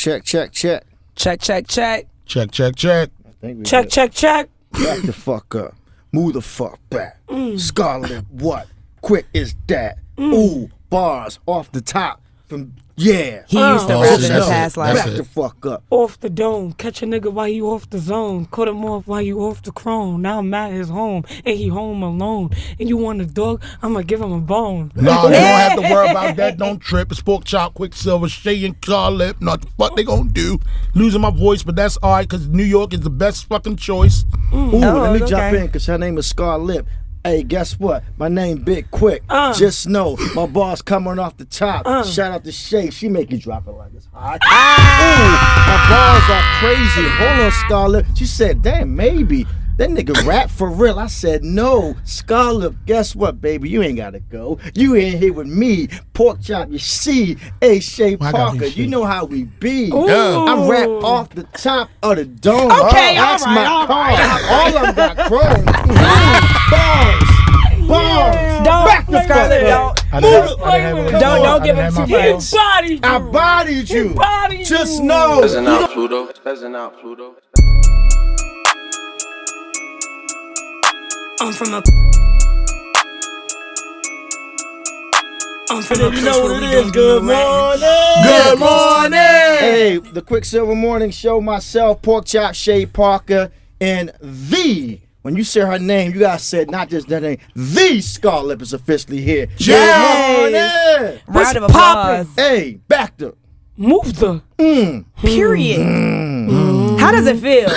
Check. Check. Check. Check. Check. Back the fuck up. Move the fuck back. Scarlet, what? Quick is that? Ooh, bars off the top from yeah. He used to rap in the past life. Back the fuck up. Off the dome, catch a nigga while you off the zone. Cut him off while you off the chrome. Now I'm at his home, and he home alone. And you want a dog? I'ma give him a bone. Nah, they don't have to worry about that. Don't trip. It's Pork Chop, Quicksilva, Shay, and Scarlet. Not the fuck they gonna do. Losing my voice, but that's all right, because New York is the best fucking choice. Ooh, let me jump in, because her name is Scarlet. Hey, guess what? My name Big Quick. Just know my boss coming off the top. Shout out to Shay. She make you drop it like it's hot. Ooh, my bars are crazy. Hold on, Scarlet. She said, damn, maybe. That nigga rap for real. I said, no. Scarlet, guess what, baby? You ain't got to go. You in here with me. Pork Chop, you see. Hey, Shay Parker, you know how we be. I rap off the top of the dome. Okay, That's all right, my all car. right. All of them got chrome. Bars. Don't, Back the Scarlet, fuck up. don't give him too much. I bodied you. Bodied Just you. know. Peasant out, Pluto. Peasant out, Pluto. I'm from a You know what it is. Good morning. Good morning. Hey, the Quicksilva Morning Show. Myself, Pork Chop, Shay Parker, and when you say her name, you gotta say not just that name. The Scarlet is officially here. Good morning. Round of applause. Hey, back to move the Period. How does it feel?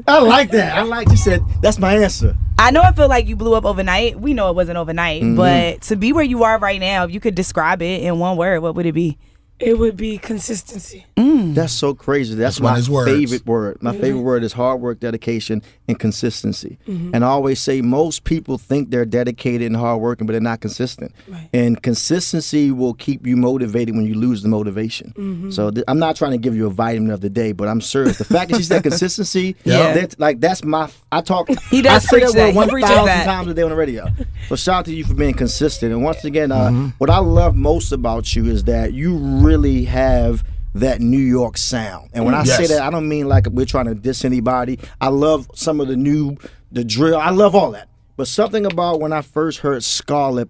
I like that. I like you said that's my answer. I know it feel like you blew up overnight. We know it wasn't overnight, but to be where you are right now, if you could describe it in one word, what would it be? It would be consistency. That's so crazy. That's my favorite word. My favorite word is hard work, dedication, and consistency. And I always say most people think they're dedicated and hardworking, but they're not consistent. Right. And consistency will keep you motivated when you lose the motivation. So I'm not trying to give you a vitamin of the day, but I'm serious. The fact that she said consistency, that's my. I talk. He does I say preach that that. word He preaches 1,000 that. times a day on the radio. So shout out to you for being consistent. And once again, what I love most about you is that you really have that New York sound. And when I say that, I don't mean like we're trying to diss anybody. I love some of the drill. I love all that. But something about when I first heard Scarlet,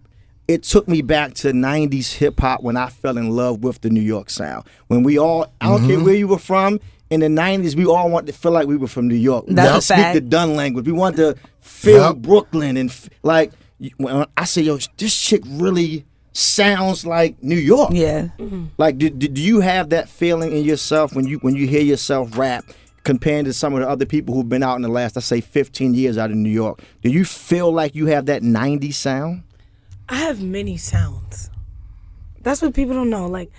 it took me back to 90s hip hop when I fell in love with the New York sound. When we all, I don't care where you were from, in the 90s, we all wanted to feel like we were from New York. We That's wanted a to speak fact. the Dun language. We wanted to feel Brooklyn. And like, when I say, yo, this chick really sounds like New York. Yeah. Like, do you have that feeling in yourself when you hear yourself rap compared to some of the other people who've been out in the last, let's say, 15 years out in New York? Do you feel like you have that 90s sound? I have many sounds. That's what people don't know. Like,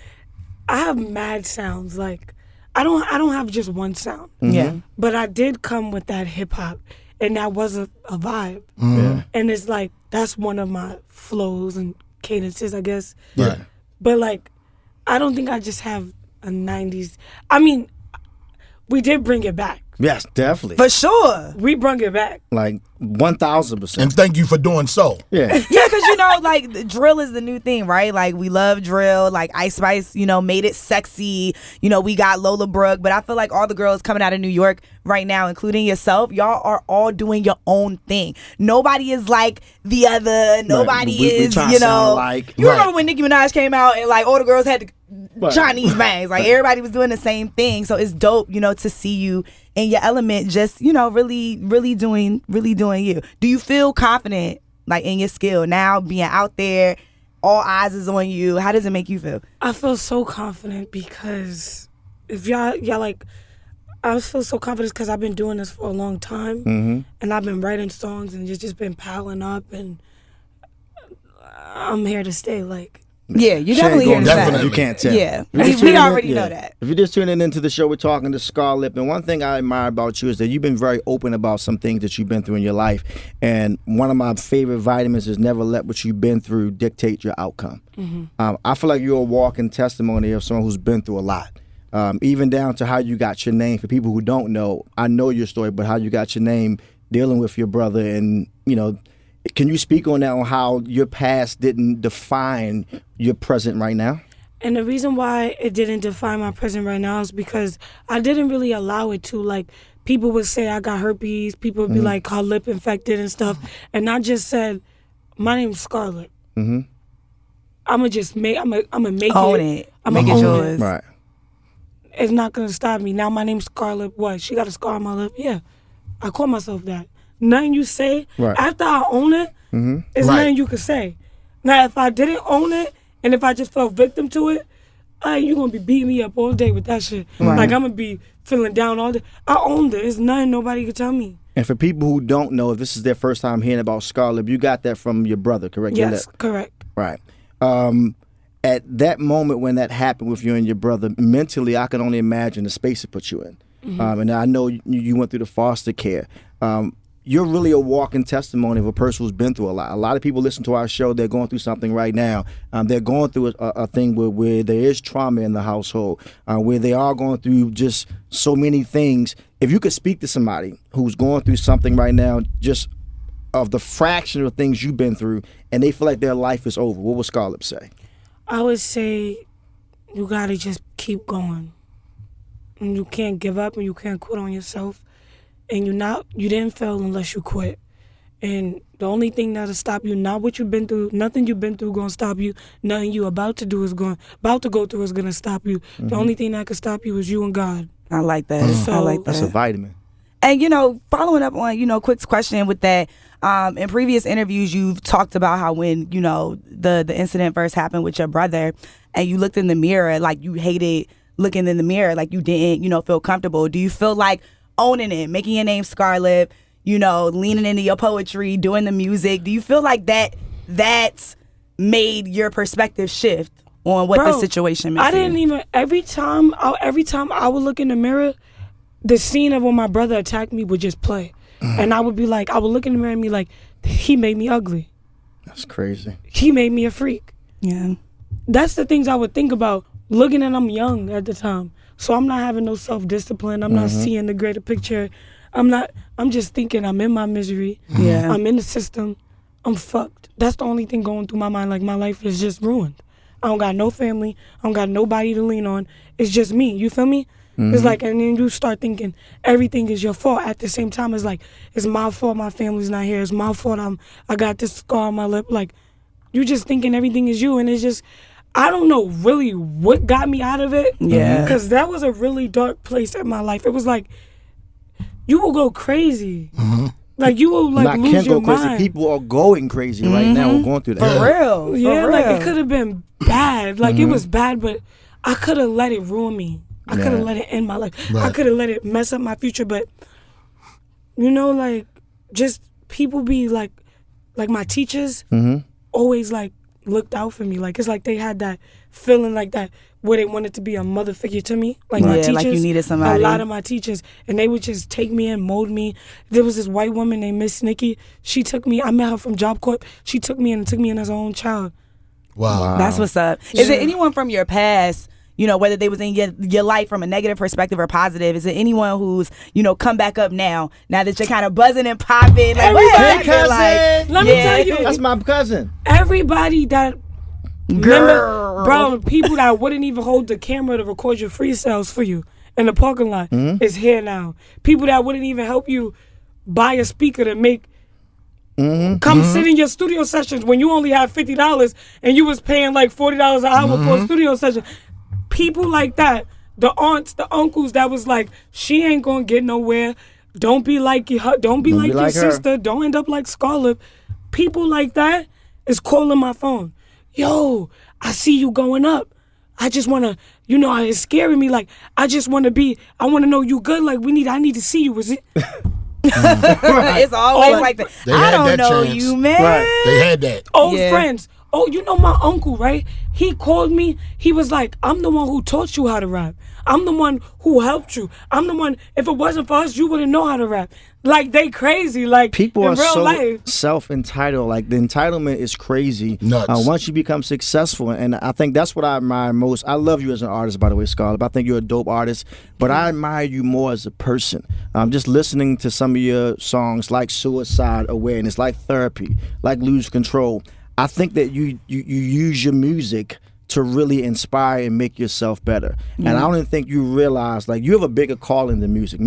I have mad sounds. Like, I don't have just one sound. Yeah. But I did come with that hip hop, and that was a vibe. And it's like that's one of my flows and cadences, I guess. Yeah. But like, I don't think I just have a 90s. I mean, we did bring it back. Yes, definitely. For sure. We brung it back. Like 1,000%. And thank you for doing so. Yeah. Yeah, because, like, the drill is the new thing, right? Like, we love drill. Like, Ice Spice, made it sexy. We got Lola Brooke. But I feel like all the girls coming out of New York right now, including yourself, y'all are all doing your own thing. Nobody is like the other. Nobody we try to sound alike. You remember when Nicki Minaj came out and, like, all the girls had Chinese bangs. Like, everybody was doing the same thing. So it's dope, to see you in your element, just, really doing you. Do you feel confident, like, in your skill now, being out there, all eyes is on you? How does it make you feel? I feel so confident because if y'all like, I feel so confident because I've been doing this for a long time, and I've been writing songs and it's just been piling up, and I'm here to stay. Like, Yeah, you're definitely here to Definitely. stay. You can't tell. Yeah, If we you're already tuning in- know that. If you're just tuning into the show, we're talking to Scarlet. And one thing I admire about you is that you've been very open about some things that you've been through in your life. And one of my favorite vitamins is never let what you've been through dictate your outcome. I feel like you're a walking testimony of someone who's been through a lot. Even down to how you got your name. For people who don't know, I know your story, but how you got your name dealing with your brother. And, can you speak on that, on how your past didn't define your present right now? And the reason why it didn't define my present right now is because I didn't really allow it to. Like, people would say I got herpes. People would be like, called lip infected and stuff. And I just said, my name's Scarlett. Mm-hmm. I'ma just make. I'ma make Own it. it. I'ma Make it own yours. Right. It's not gonna stop me. Now my name's Scarlett. What? She got a scar on my lip? Yeah. I call myself that. Nothing you say after I own it, it's nothing you could say. Now if I didn't own it and if I just fell victim to it, you gonna be beating me up all day with that shit. Like I'm gonna be feeling down all day. I owned it. It's nothing nobody could tell me. And for people who don't know, if this is their first time hearing about Scarlett, you got that from your brother, correct? Yes, correct. Right. At that moment when that happened with you and your brother, mentally, I can only imagine the space it put you in. And I know you went through the foster care. You're really a walking testimony of a person who's been through a lot. A lot of people listen to our show, they're going through something right now. They're going through a thing where there is trauma in the household, where they are going through just so many things. If you could speak to somebody who's going through something right now, just of the fraction of things you've been through, and they feel like their life is over, what would Scarlett say? I would say you gotta just keep going. And you can't give up and you can't quit on yourself. And you didn't fail unless you quit. And the only thing that'll stop you, not what you've been through, nothing you've been through gonna stop you. Nothing you about to go through is gonna stop you. The only thing that can stop you is you and God. I like that. I like that. That's a vitamin. And, following up on, Quick's question with that, in previous interviews, you've talked about how when, the incident first happened with your brother and you looked in the mirror, like you hated looking in the mirror, like you didn't, feel comfortable. Do you feel like owning it, making your name Scarlett, leaning into your poetry, doing the music, do you feel like that's made your perspective shift on what the situation meant? I didn't even, every time I would look in the mirror, the scene of when my brother attacked me would just play. And I would be like, I would look in the mirror and be like, he made me ugly. That's crazy. He made me a freak. Yeah. That's the things I would think about looking at I'm young at the time. So I'm not having no self-discipline. I'm not seeing the greater picture. I'm just thinking I'm in my misery. Yeah. I'm in the system. I'm fucked. That's the only thing going through my mind. Like, my life is just ruined. I don't got no family. I don't got nobody to lean on. It's just me. You feel me? It's like, and then you start thinking everything is your fault. At the same time, it's like, it's my fault my family's not here. It's my fault I got this scar on my lip. Like, you just thinking everything is you. And it's just, I don't know really what got me out of it. Yeah. Because that was a really dark place in my life. It was like, you will go crazy. Like, you will like lose your mind. Crazy. People are going crazy right now. We're going through that. For real. Yeah, like it could have been bad. Like it was bad, but I could have let it ruin me. I could have let it end my life. I could have let it mess up my future. But like just people be like my teachers always like looked out for me. Like it's like they had that feeling like that where they wanted to be a mother figure to me. Like my teachers, like you needed somebody. A lot of my teachers, and they would just take me and mold me. There was this white woman named Miss Nikki. She took me. I met her from Job Corps. She took me and took me in as her own child. Wow. That's what's up. Is there anyone from your past, whether they was in your life from a negative perspective or positive, is there anyone who's, come back up now that you're kind of buzzing and popping? Like, Hey, cousin! Let me tell you. That's my cousin. Everybody that... Remember, people that wouldn't even hold the camera to record your freestyles for you in the parking lot is here now. People that wouldn't even help you buy a speaker to make... Come sit in your studio sessions when you only have $50 and you was paying like $40 an hour for a studio session. People like that, the aunts, the uncles that was like, she ain't gonna get nowhere. Don't be like her. Don't be like your sister. Don't end up like Scarlett. People like that is calling my phone. Yo, I see you going up. I just wanna, it's scaring me. Like, I want to know you good. Like, I need to see you. Is it? It's always like that. I don't know you, man. Right. They had that. Old friends. Oh, my uncle, right? He called me. He was like, I'm the one who taught you how to rap. I'm the one who helped you. I'm the one, if it wasn't for us, you wouldn't know how to rap. Like, they crazy. Like, people in are real so life. self-entitled. Like, the entitlement is crazy. Nuts. Once you become successful, and I think that's what I admire most. I love you as an artist, by the way, Scarlett. I think you're a dope artist, but I admire you more as a person. Just listening to some of your songs, like Suicide Awareness, like Therapy, like Lose Control. I think that you use your music to really inspire and make yourself better. And I don't even think you realize, like, you have a bigger calling than music.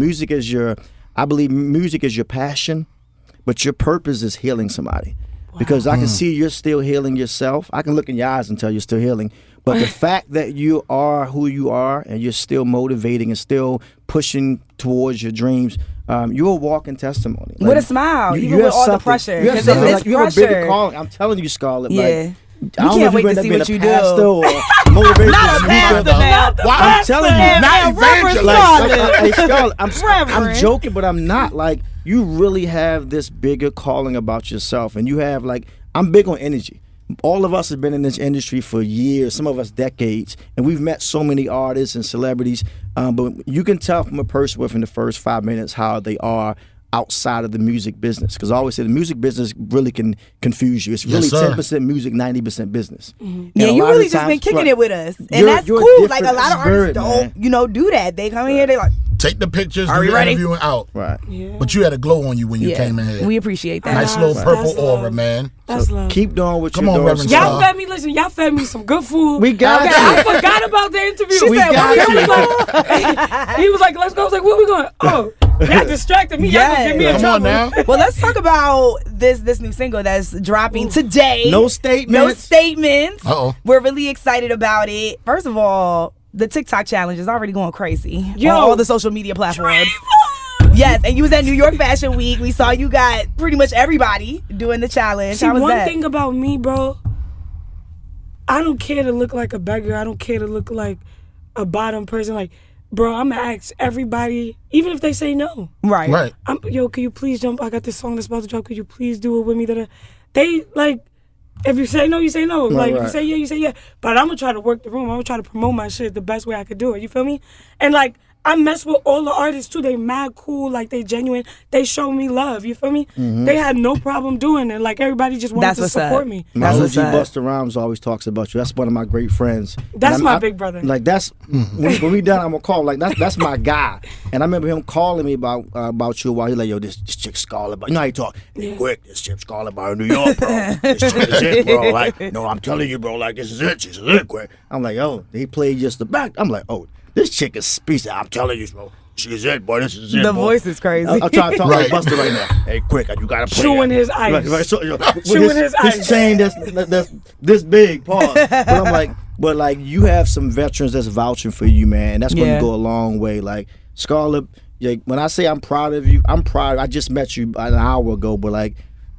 I believe music is your passion, but your purpose is healing somebody. Because I can see you're still healing yourself. I can look in your eyes and tell you're still healing. But the fact that you are who you are and you're still motivating and still pushing towards your dreams, you're a walking testimony. With a smile, even with all the pressure. You have something, like, you have a bigger calling. I'm telling you, Scarlett. Yeah. Like, I don't know can't if wait you to end up see being what a you pastor do. or motivational Not a pastor speaker. now. I'm telling you, not evangelist. Hey, Scarlett, I'm Reverend. joking, but I'm not. Like, you really have this bigger calling about yourself, and you have, like, I'm big on energy. All of us have been in this industry for years, some of us decades, and we've met so many artists and celebrities, but you can tell from a person within the first 5 minutes how they are outside of the music business. Because I always say the music business really can confuse you. It's really 10% music, 90% business. Yeah, you really just been kicking it with us. And that's you're a cool. Like, a different lot of spirit, artists don't, do that. They come in here, they like, Take the pictures, Are do we the ready? interview and out. Right. Yeah. But you had a glow on you when you came in here. We appreciate that. Nice little That's purple love. aura, man. That's love. Keep doing what Come you're on, doing. Reverend Y'all Star. fed me. Listen, y'all fed me some good food. We got Okay, you. I forgot about the interview. We got he you. was like, he was like, let's go. I was like, where we going? Oh, y'all distracted me. Y'all gonna get me in Come trouble. on now. Well, let's talk about this new single that's dropping today. No statements. No statements. Uh-oh. We're really excited about it. First of all, the TikTok challenge is already going crazy Yo. on all the social media platforms. Yes, and you was at New York Fashion Week. We saw you got pretty much everybody doing the challenge. See, How was one that? thing about me, bro, I don't care to look like a beggar. I don't care to look like a bottom person. Like, bro, I'm gonna ask everybody, even if they say no. Right. Right. Yo, can you please jump? I got this song that's about to drop. Could you please do it with me? They like, if you say no, you say no. Like, if you say yeah, you say yeah. But I'm gonna try to work the room. I'm gonna try to promote my shit the best way I could do it. You feel me? And like, I mess with all the artists too. They mad cool, like they genuine. They show me love. You feel me? They had no problem doing it. Like, everybody just wanted That's to what's support up. me. My That's OG what's up. Busta Rhymes always talks about you. That's one of my great friends. That's And my big brother. Like, that's when we done, I'm gonna call. Like, that's my guy. And I remember him calling me about you while he like, yo, this chick Scarlett, but you know how you talk. Quick, this chick Scarlett by New York, bro. This chick is it, bro. Like, no, I'm telling you, bro. Like, this is it. She's it, quick. I'm like, oh, he played just the back. I'm like, oh, this chick is species. I'm telling you, bro. She's it, boy. This is it. The boy. voice is crazy. I'm trying to talk Right. like Busta right now. Hey, quick, you gotta play Chewing that. his ice. Right, so, you know, with Chewing his ice. His chain that's this big, pause. But I'm like, you have some veterans that's vouching for you, man. And that's going to go a long way. Like, Scarlett, like, when I say I'm proud of you, I'm proud. I just met you an hour ago, but like,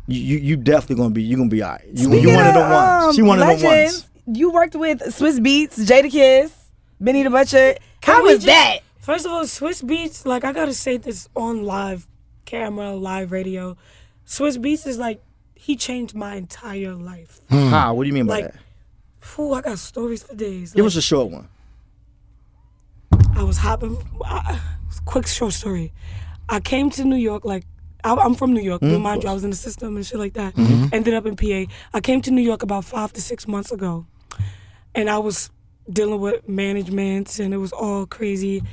you definitely gonna be all right. You one of the ones. She one of the ones. You worked with Swiss Beats, Jada Kiss, Benny the Butcher. How was that? First of all, Swiss Beats, like, I gotta say this on live camera, live radio. Swiss Beats is like, he changed my entire life. How? What do you mean by Like, that? Fool, I got stories for days. Give Like, us a short one. I was hopping. Quick short story. I came to New York, like, I'm from New York, but mind you, I was in the system and shit like that. Ended up in PA. I came to New York about 5 to 6 months ago, and I was dealing with management, and it was all crazy.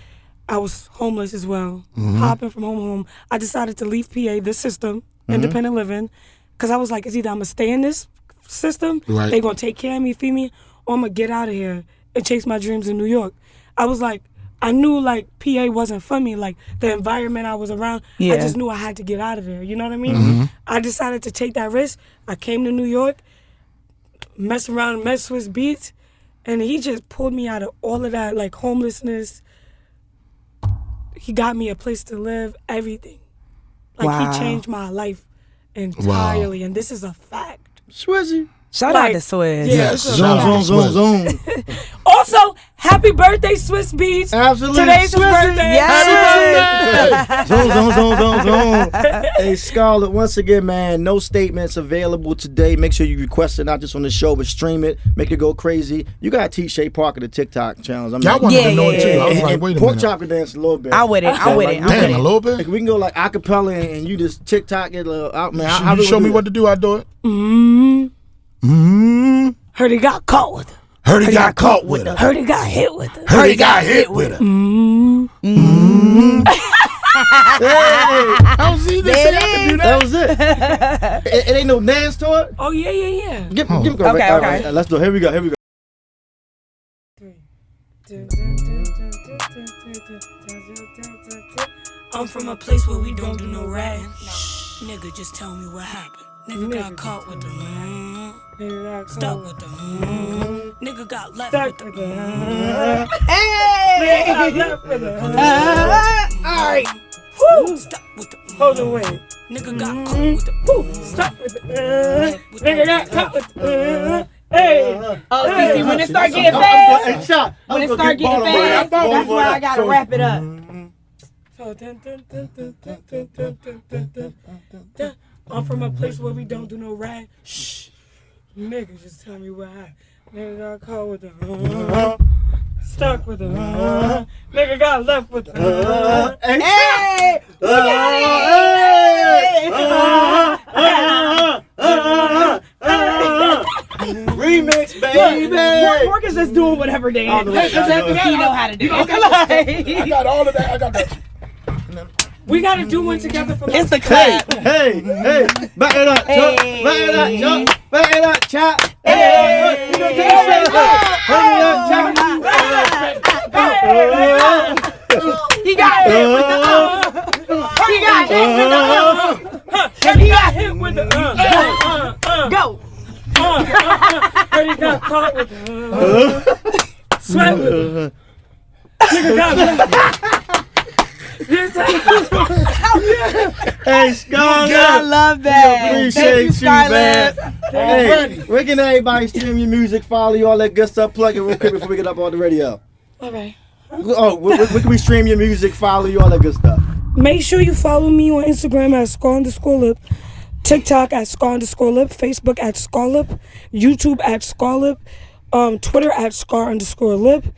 I was homeless as well, hopping from home. I decided to leave PA, this system, independent living, because I was like, it's either I'm going to stay in this system, Right. they going to take care of me, feed me, or I'm going to get out of here and chase my dreams in New York. I was like, I knew like PA wasn't for me, like the environment I was around, I just knew I had to get out of there, you know what I mean? I decided to take that risk. I came to New York, messed around, met Swiss Beats, and he just pulled me out of all of that, like homelessness. He got me a place to live, everything. Like, Wow. he changed my life entirely, and this is a fact. Swizzy. Shout out Like, to Swiss. yeah. Yes. Zoom, Shout out to Zoom, Swiss. zoom. Also, happy birthday, Swiss Beats. Absolutely. Today's his Swizzy. birthday. Yes. Zoom. Hey, Scarlett, once again, man, no statements available today. Make sure you request it, not just on the show, but stream it. Make it go crazy. You got to teach Shay Parker the TikTok challenge. I mean, Y'all wanted to know it too. I was and like, wait a Pork minute. chop can dance a little bit. I'm with it. I'm with it. I'm Damn, with a it. little bit? Like, we can go like acapella and you just TikTok it. Out, man. How You do we show me do what it? to do, I do it. Heard he got caught with her. Heard he got caught with her. Heard he got hit with her. Heard he got hit with her. Hey, I was easy to There say it I could do is. that. that was it. It ain't no dance to it. Oh, yeah. Give Okay, all right, okay. let's do it. Here we go. I'm from a place where we don't do no ratting. Nigga, just tell me what happened. Nigga got caught with the stuck with the nigga got left with the Hey! Nigga got left with the Alright. stuck with the hold on, wait. Nigga got caught with the stuck with the nigga got caught with the hey. Oh, see, when it start getting fast, when it start getting fast, that's where I gotta wrap it up. I'm from a place where we don't do no rat. Shh. Nigga, just tell me what happened. Nigga got caught with the stuck with the nigga got left with the Hey! We got it! Remix, baby. Mark is just doing whatever they want. He know how to do it. I got all of that. I got that. We gotta do one together for It's the clap. Hey, back it up, chop. Back it up, chop. Back it up, chop. Hey. He got hit with the He got hit with the He got hit with the Go. And he got caught with the sweat with the nigga got Hey, Scarlett. I love that. Appreciate Thank you, Scarlett. Hey, where can everybody stream your music, follow you, all that good stuff? Plug it real quick before we get up on the radio. Okay. Oh, where can we stream your music, follow you, all that good stuff? Make sure you follow me on Instagram at Scar_Lip, TikTok at Scar_Lip, Facebook at Scarlip, YouTube at Scarlip, Twitter at Scar_Lip,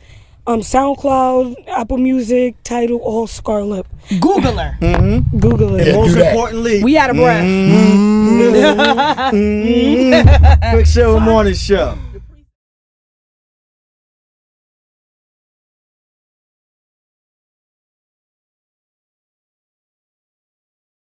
SoundCloud, Apple Music, Tidal, all Scarlip. Google her. Google it. Most importantly, We out of breath. Quicksilva Morning Show.